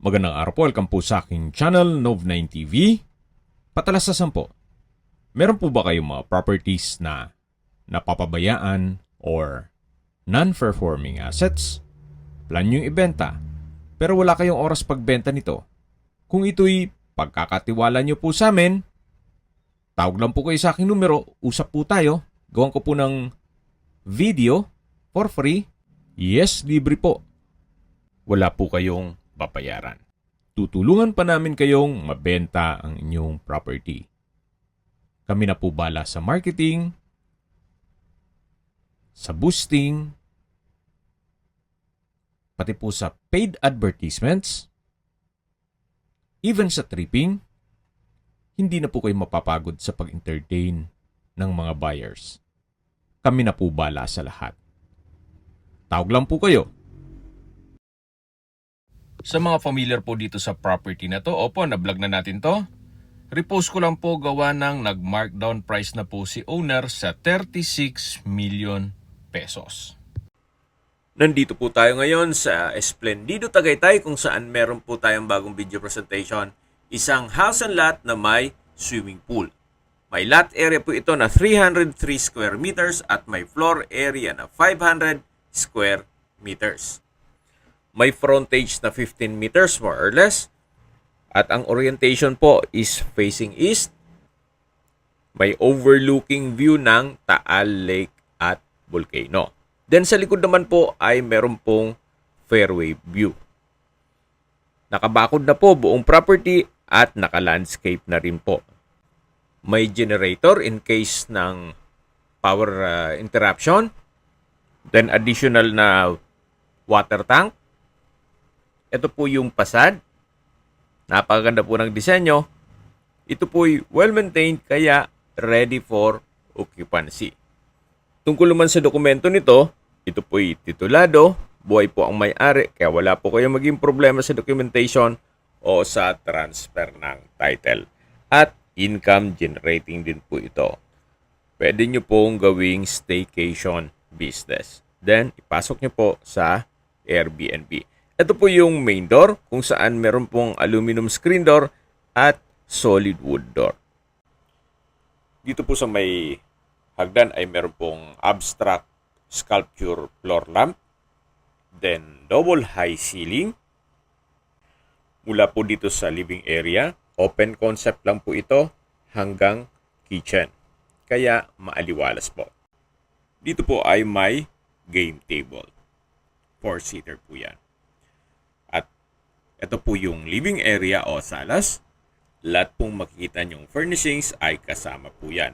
Magandang araw po, welcome po sa aking channel, Nov9 TV. Patalasasan po, meron po ba kayong mga properties na napapabayaan or non-performing assets? Plan nyo ibenta, pero wala kayong oras pagbenta nito. Kung ito'y pagkakatiwala nyo po sa amin, tawag lang po kayo sa aking numero, usap po tayo, gawan ko po ng video for free. Yes, libre po. Wala po kayong babayaran. Tutulungan pa namin kayong mabenta ang inyong property. Kami na po bala sa marketing, sa boosting, pati po sa paid advertisements, even sa tripping. Hindi na po kayo mapapagod sa pag-entertain ng mga buyers. Kami na po bala sa lahat. Tawag lang po kayo. Sa mga familiar po dito sa property na to, opo, na-vlog na natin to. Repost ko lang po gawa ng nag-markdown price na po si owner sa 36 million pesos. Nandito po tayo ngayon sa Esplendido, Tagaytay kung saan meron po tayong bagong video presentation. Isang house and lot na may swimming pool. May lot area po ito na 303 square meters at may floor area na 500 square meters. May frontage na 15 meters more or less. At ang orientation po is facing east. May overlooking view ng Taal Lake at Volcano. Then sa likod naman po ay meron pong fairway view. Nakabakod na po buong property at naka-landscape na rin po. May generator in case ng power interruption. Then additional na water tank. Ito po yung pasad. Napakaganda po ng disenyo. Ito po ay well-maintained kaya ready for occupancy. Tungkol naman sa dokumento nito, ito po ay titulado, buhay po ang may-ari kaya wala po kayong maging problema sa documentation o sa transfer ng title. At income generating din po ito. Pwede nyo pong gawing staycation business. Then, ipasok nyo po sa Airbnb. Ito po yung main door kung saan meron pong aluminum screen door at solid wood door. Dito po sa may hagdan ay meron pong abstract sculpture floor lamp. Then double high ceiling. Mula po dito sa living area, open concept lang po ito hanggang kitchen. Kaya maaliwalas po. Dito po ay may game table. 4-seater po yan. Ito po yung living area o salas. Lahat pong makikita nyong furnishings ay kasama po yan.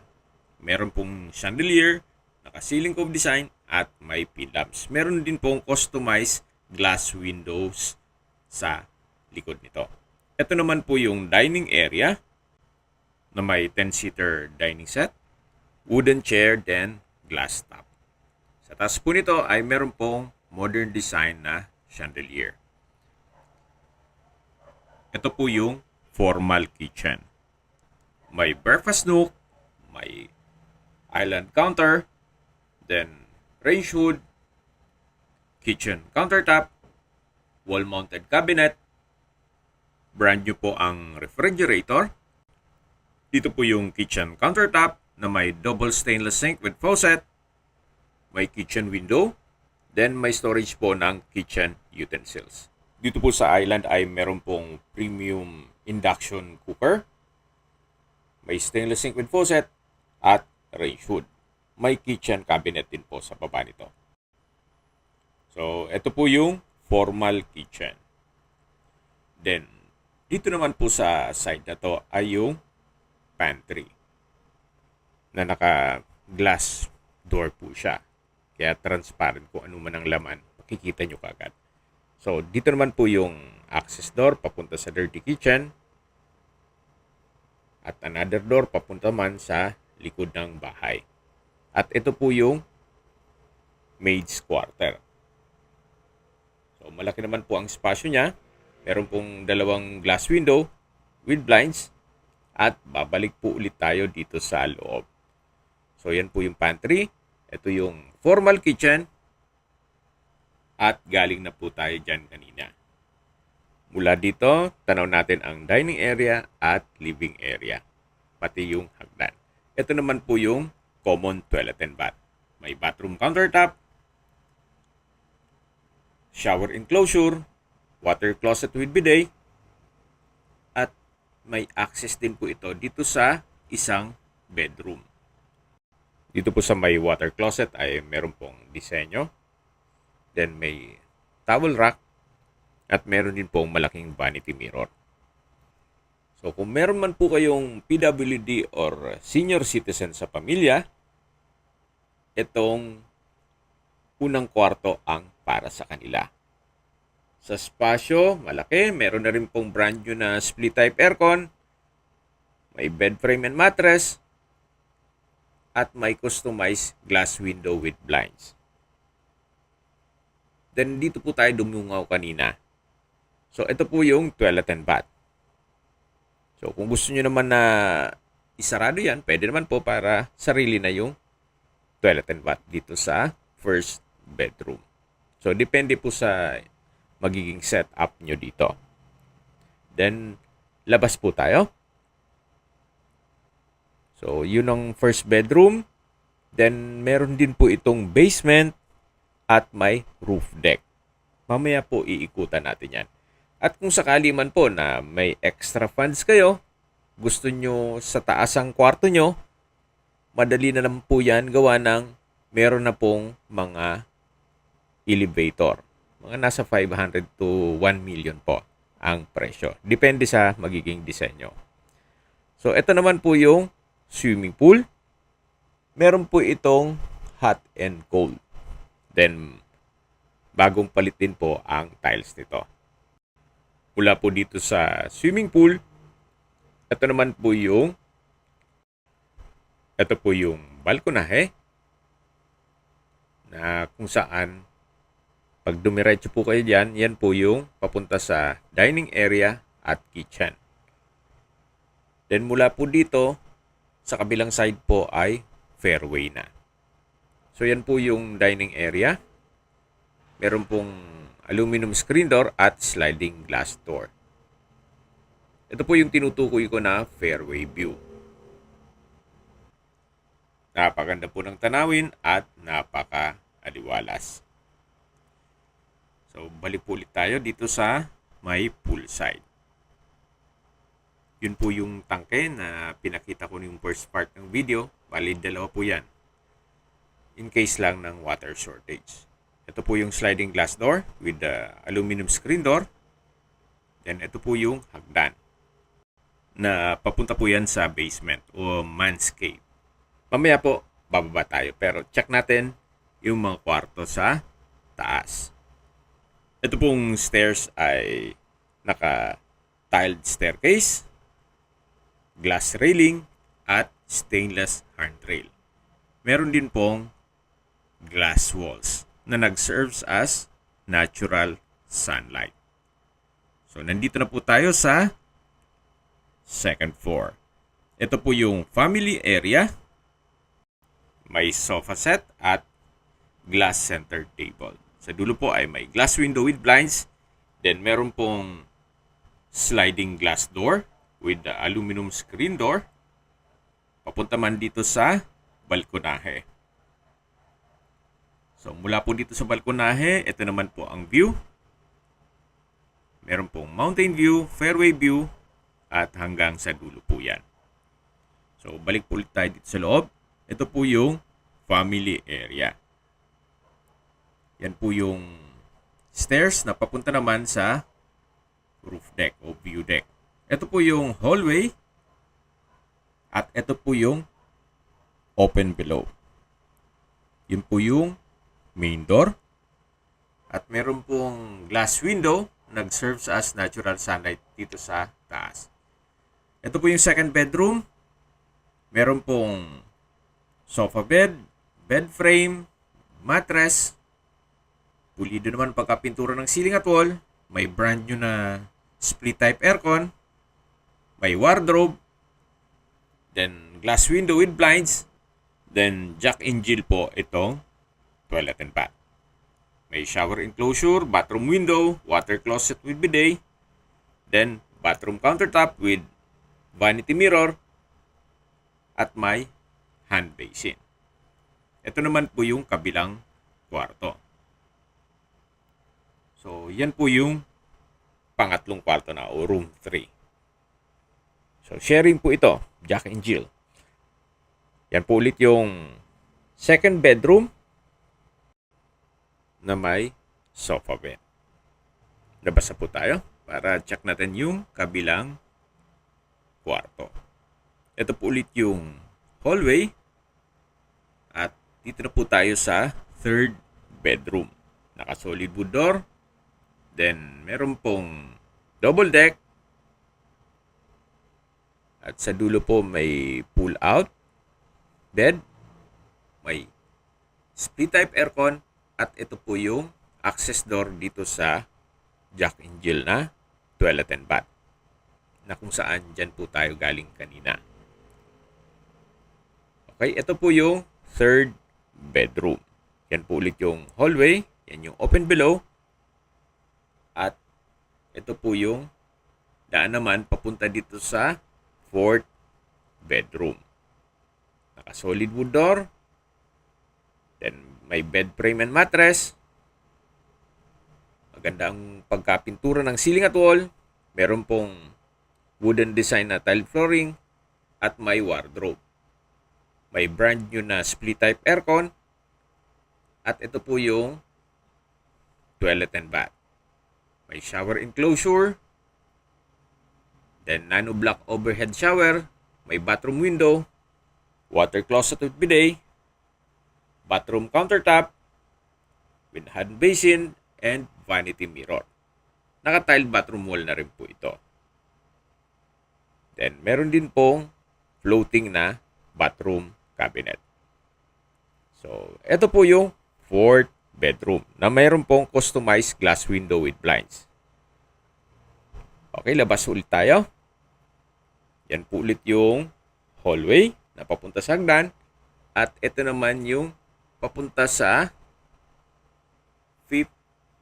Meron pong chandelier, naka-ceiling cove design, at may pin lamps. Meron din pong customized glass windows sa likod nito. Ito naman po yung dining area na may 10-seater dining set, wooden chair, then glass top. Sa taas po nito ay meron pong modern design na chandelier. Ito po yung formal kitchen. May breakfast nook, may island counter, then range hood, kitchen countertop, wall-mounted cabinet, brand new po ang refrigerator. Dito po yung kitchen countertop na may double stainless sink with faucet, may kitchen window, then may storage po ng kitchen utensils. Dito po sa island ay meron pong premium induction cooker. May stainless sink with faucet at range hood. May kitchen cabinet din po sa baba nito. So, ito po yung formal kitchen. Then, dito naman po sa side na to ay yung pantry. Na naka-glass door po siya. Kaya transparent kung ano man ang laman. Makikita nyo kagad. So, dito naman po yung access door papunta sa dirty kitchen. At another door papunta man sa likod ng bahay. At ito po yung maid's quarter. So, malaki naman po ang spasyo niya. Meron pong dalawang glass window with blinds. At babalik po ulit tayo dito sa loob. So, yan po yung pantry. Ito yung formal kitchen. At galing na po tayo dyan kanina. Mula dito, tanaw natin ang dining area at living area, pati yung hagdan. Ito naman po yung common toilet and bath. May bathroom countertop, shower enclosure, water closet with bidet, at may access din po ito dito sa isang bedroom. Dito po sa may water closet ay meron pong disenyo. Then may towel rack at meron din pong malaking vanity mirror. So kung meron man po kayong PWD or senior citizen sa pamilya, itong unang kwarto ang para sa kanila. Sa spasyo, malaki. Meron na rin pong brand new na split type aircon. May bed frame and mattress. At may customized glass window with blinds. Then dito po tayo dumungaw kanina. So ito po yung toilet and bath. So kung gusto nyo naman na isarado yan, pwede naman po para sarili na yung toilet and bath dito sa first bedroom. So depende po sa magiging setup nyo dito. Then labas po tayo. So, yun ang first bedroom. Then, meron din po itong basement at may roof deck. Mamaya po iikutan natin yan. At kung sakali man po na may extra funds kayo, gusto nyo sa taas ang kwarto nyo, madali na lang po yan gawa ng meron na pong mga elevator. Mga nasa 500 to 1 million po ang presyo. Depende sa magiging disenyo. So, ito naman po yung swimming pool. Meron po itong hot and cold. Then, bagong palit din po ang tiles nito. Mula po dito sa swimming pool, ito po yung balkonahe na kung saan pag dumiretso po kayo dyan, yan po yung papunta sa dining area at kitchen. Then mula po dito, sa kabilang side po ay fairway na. So yan po yung dining area. Meron pong aluminum screen door at sliding glass door. Ito po yung tinutukoy ko na fairway view. Napakaganda po ng tanawin at napaka-aliwalas. So balik po ulit tayo dito sa may poolside. Yun po yung tangke na pinakita ko yung first part ng video. Bali, dalawa po yan. In case lang ng water shortage. Ito po yung sliding glass door with the aluminum screen door. Then, ito po yung hagdan. Na papunta po yan sa basement o man's cave. Mamaya po, bababa tayo. Pero check natin yung mga kwarto sa taas. Ito pong stairs ay naka-tiled staircase, glass railing, at stainless handrail. Meron din pong glass walls na nag-serves as natural sunlight. So, nandito na po tayo sa second floor. Ito po yung family area. May sofa set at glass center table. Sa dulo po ay may glass window with blinds. Then, meron pong sliding glass door with the aluminum screen door. Papunta man dito sa balkonahe. So, mula po dito sa balkonahe, ito naman po ang view. Meron pong mountain view, fairway view, at hanggang sa dulo po yan. So, balik po ulit tayo dito sa loob. Ito po yung family area. Yan po yung stairs na papunta naman sa roof deck o view deck. Ito po yung hallway at ito po yung open below. Yun po yung main door at meron pong glass window nag-serves as natural sunlight dito sa taas. Ito po yung second bedroom. Meron pong sofa bed, bed frame, mattress, pulido naman pagkapintura ng ceiling at wall, may brand new na split type aircon, may wardrobe, then glass window with blinds, then Jack and Jill po itong toilet and bath. May shower enclosure, bathroom window, water closet with bidet, Then, bathroom countertop with vanity mirror at may hand basin. Ito naman po yung kabilang kwarto. So, yan po yung pangatlong kwarto na o room 3. So, sharing po ito, Jack and Jill. Yan po ulit yung second bedroom na may sofa bed. Labas na po tayo para check natin yung kabilang kwarto. Ito po ulit yung hallway at dito na po tayo sa third bedroom. Naka-solid wood door. Then, meron pong double deck. At sa dulo po may pull-out bed. May split type aircon. At ito po yung access door dito sa Jack and Jill na toilet and bath. Na kung saan dyan po tayo galing kanina. Okay, ito po yung third bedroom. Yan po ulit yung hallway. Yan yung open below. At ito po yung daan naman papunta dito sa fourth bedroom. Naka-solid wood door. Then may bed frame and mattress. Maganda ang pagkapintura ng ceiling at wall. Meron pong wooden design na tile flooring at may wardrobe. May brand new na split type aircon. At ito po yung toilet and bath. May shower enclosure. Then nano block overhead shower. May bathroom window. Water closet with bidet. Bathroom countertop with hand basin and vanity mirror. Naka-tile bathroom wall na rin po ito. Then meron din pong floating na bathroom cabinet. So, ito po yung fourth bedroom na mayroon pong customized glass window with blinds. Okay, labas ulit tayo. Yan po ulit yung hallway na papunta sa hagdan. At ito naman yung papunta sa fifth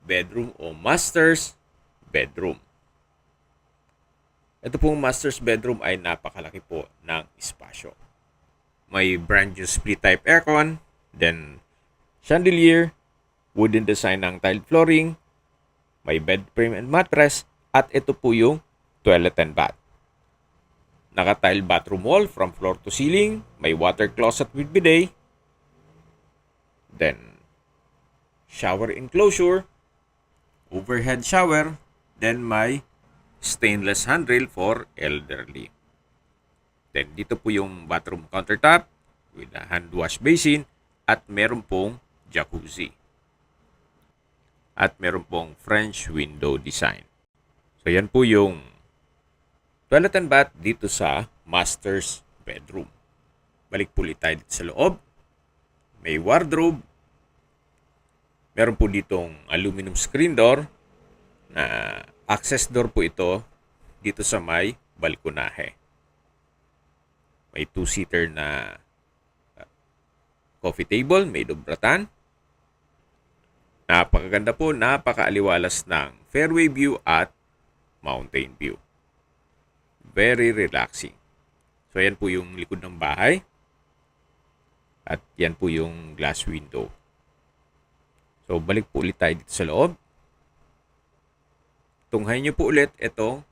bedroom o master's bedroom. Ito pong master's bedroom ay napakalaki po ng espasyo. May brand new split type aircon, then chandelier, wooden design ng tile flooring, may bed frame and mattress, at ito po yung toilet and bath. Naka-tile bathroom wall from floor to ceiling, may water closet with bidet, then shower enclosure, overhead shower, then may stainless handrail for elderly. Then dito po yung bathroom countertop with a hand wash basin at meron pong jacuzzi. At meron pong French window design. So yan po yung toilet and bath dito sa master's bedroom. Balik po ulit tayo dito sa loob. May wardrobe. Meron po ditong aluminum screen door na access door po ito dito sa may balkonahe. May two-seater na coffee table made of rattan. Napakaganda po, napakaaliwalas ng fairway view at mountain view. Very relaxing. So, yan po yung likod ng bahay. At yan po yung glass window. So, balik po ulit tayo dito sa loob. Tunghayin nyo po ulit itong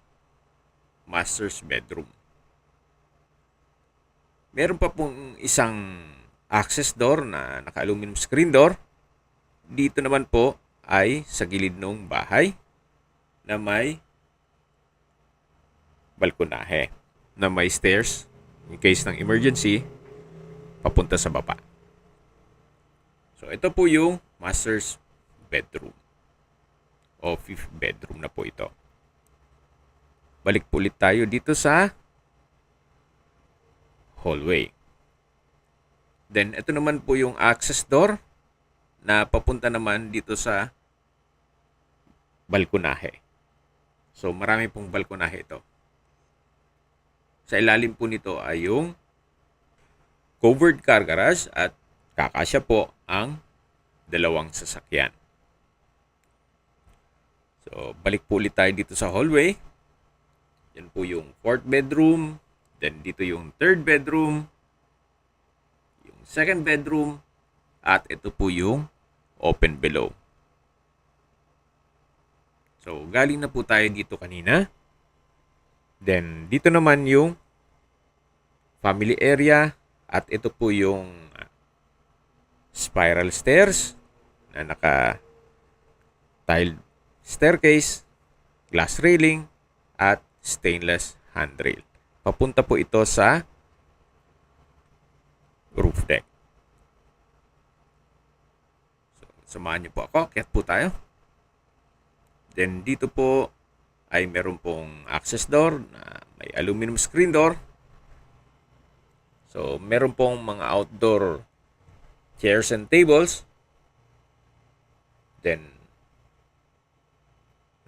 master's bedroom. Meron pa pong isang access door na naka-aluminum screen door. Dito naman po ay sa gilid ng bahay na may balkonahe na may stairs in case ng emergency papunta sa baba. So ito po yung master's bedroom o fifth bedroom na po ito. Balik po ulit tayo dito sa hallway. Then ito naman po yung access door na papunta naman dito sa balkonahe. So marami pong balkonahe ito. Sa ilalim po nito ay yung covered car garage at kakasya po ang dalawang sasakyan. So balik po ulit tayo dito sa hallway. Yan po yung fourth bedroom. Then dito yung third bedroom. Yung second bedroom. At ito po yung open below. So, galing na po tayo dito kanina. Then, dito naman yung family area. At ito po yung spiral stairs na naka-tiled staircase, glass railing, at stainless handrail. Papunta po ito sa roof deck. So, samahan niyo po ako. Akyat po tayo. Then, dito po ay meron pong access door na may aluminum screen door. So, meron pong mga outdoor chairs and tables. Then,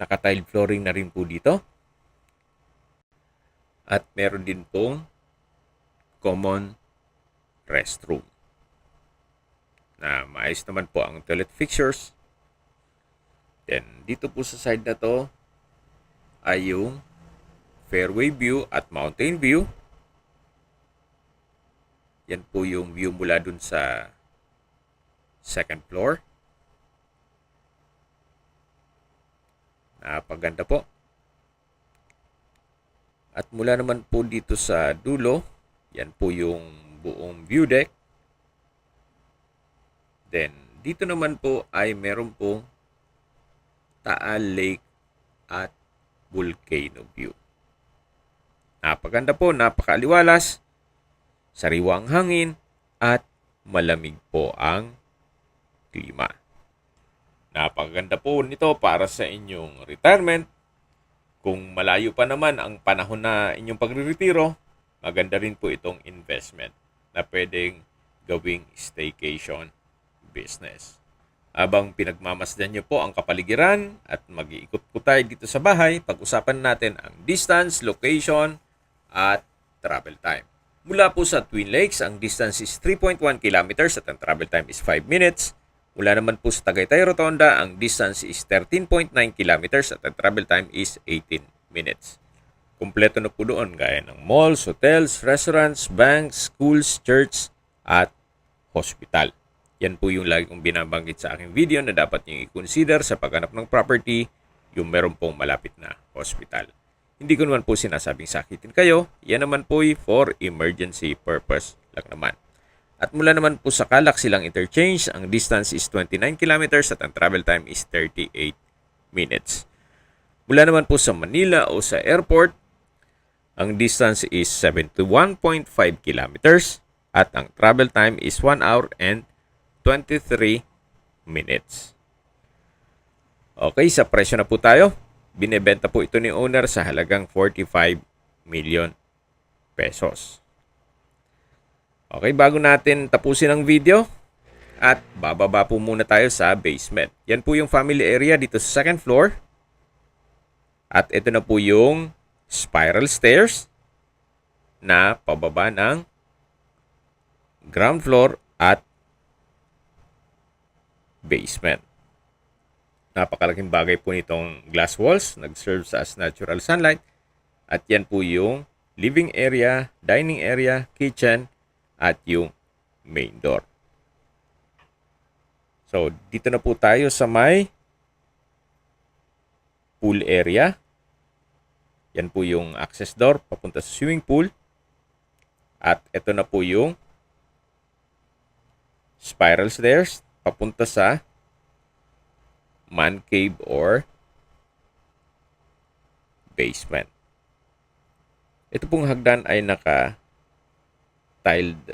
naka-tile flooring na rin po dito. At meron din pong common restroom. Na maayos naman po ang toilet fixtures. Then, dito po sa side na to ay yung fairway view at mountain view. Yan po yung view mula dun sa second floor. Napaganda po. At mula naman po dito sa dulo, yan po yung buong view deck. Then, dito naman po ay meron pong Taal Lake at Volcano view. Napaganda po, napakaliwalas, sariwang hangin, at malamig po ang klima. Napakaganda po nito para sa inyong retirement. Kung malayo pa naman ang panahon na inyong pagre-retiro, maganda rin po itong investment na pwedeng gawing staycation business. Habang pinagmamasdan nyo po ang kapaligiran at mag-iikot po tayo dito sa bahay, pag-usapan natin ang distance, location, at travel time. Mula po sa Twin Lakes, ang distance is 3.1 kilometers at ang travel time is 5 minutes. Mula naman po sa Tagaytay Rotonda, ang distance is 13.9 kilometers at ang travel time is 18 minutes. Kumpleto na po doon gaya ng malls, hotels, restaurants, banks, schools, church, at hospital. Yan po yung lagi kong binabanggit sa aking video na dapat nyo i-consider sa paghanap ng property, yung meron pong malapit na hospital. Hindi ko naman po sinasabing sakitin kayo, yan naman po for emergency purpose lang naman. At mula naman po sa Calac Silang Interchange, ang distance is 29 kilometers at ang travel time is 38 minutes. Mula naman po sa Manila o sa airport, ang distance is 71.5 kilometers at ang travel time is 1 hour and 23 minutes. Okay, sa presyo na po tayo. Binebenta po ito ni owner sa halagang 45 million pesos. Okay, bago natin tapusin ang video at bababa po muna tayo sa basement. Yan po yung family area dito sa second floor. At ito na po yung spiral stairs na pababa ng ground floor at basement. Napakalaking bagay po nitong glass walls. Nag-serves as natural sunlight. At yan po yung living area, dining area, kitchen, at yung main door. So, dito na po tayo sa may pool area. Yan po yung access door papunta sa swimming pool. At ito na po yung spiral stairs papunta sa man cave or basement. Ito pong hagdan ay naka-tiled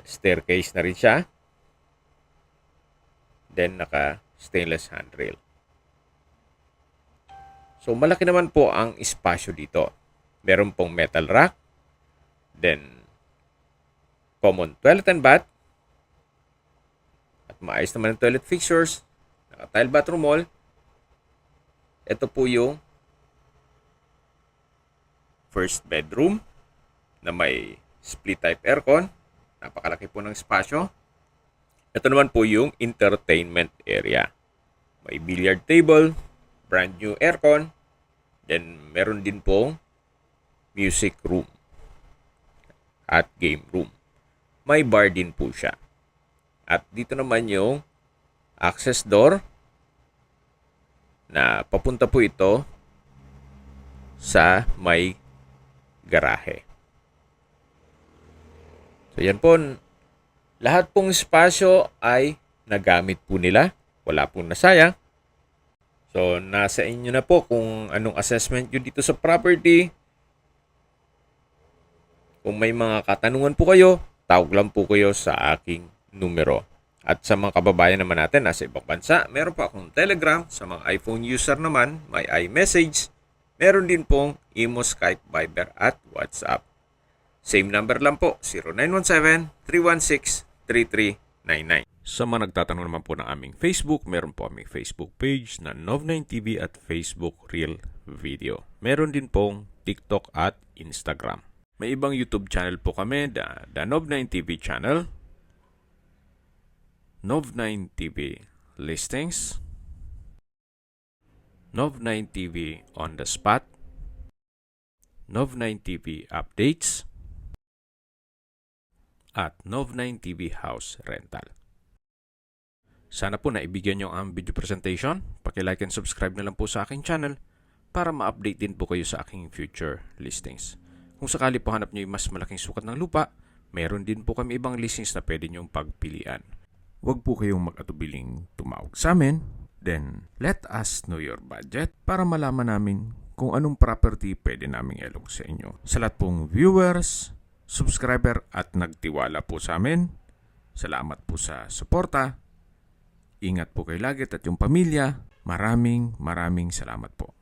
staircase na rin siya. Then naka-stainless handrail. So malaki naman po ang espasyo dito. Meron pong metal rack. Then common toilet and bath. At maayos naman ang toilet fixtures. Naka-tile bathroom wall. Ito po yung first bedroom na may split type aircon. Napakalaki po ng espasyo. Ito naman po yung entertainment area. May billiard table, brand new aircon. Then meron din pong music room at game room. May bar din po siya. At dito naman yung access door na papunta po ito sa may garahe. So yan po, lahat pong espasyo ay nagamit po nila. Wala pong nasayang. So nasa inyo na po kung anong assessment nyo dito sa property. Kung may mga katanungan po kayo, tawag lang po kayo sa aking numero. At sa mga kababayan naman natin nasa ibang bansa, meron po akong Telegram. Sa mga iPhone user naman, may iMessage. Meron din pong Imo, Skype, Viber at WhatsApp. Same number lang po, 0917-316-3399. Sa mga nagtatanong naman po ng aming Facebook, meron po aming Facebook page na Nov9TV at Facebook Real Video. Meron din pong TikTok at Instagram. May ibang YouTube channel po kami, the Nov9TV channel, Nov9TV Listings, Nov9TV On The Spot, Nov9TV Updates, at Nov9TV House Rental. Sana po naibigyan nyo ang video presentation. Paki-like and subscribe na lang po sa aking channel para ma-update din po kayo sa aking future listings. Kung sakali po hanap nyo yung mas malaking sukat ng lupa, meron din po kami ibang listings na pwede nyong pagpilian. Huwag po kayong mag-atubiling tumawag sa amin. Then, let us know your budget para malaman namin kung anong property pwede naming ilog sa inyo. Sa lahat pong viewers, subscriber at nagtiwala po sa amin, salamat po sa suporta. Ingat po kayo lagi at yung pamilya. Maraming salamat po.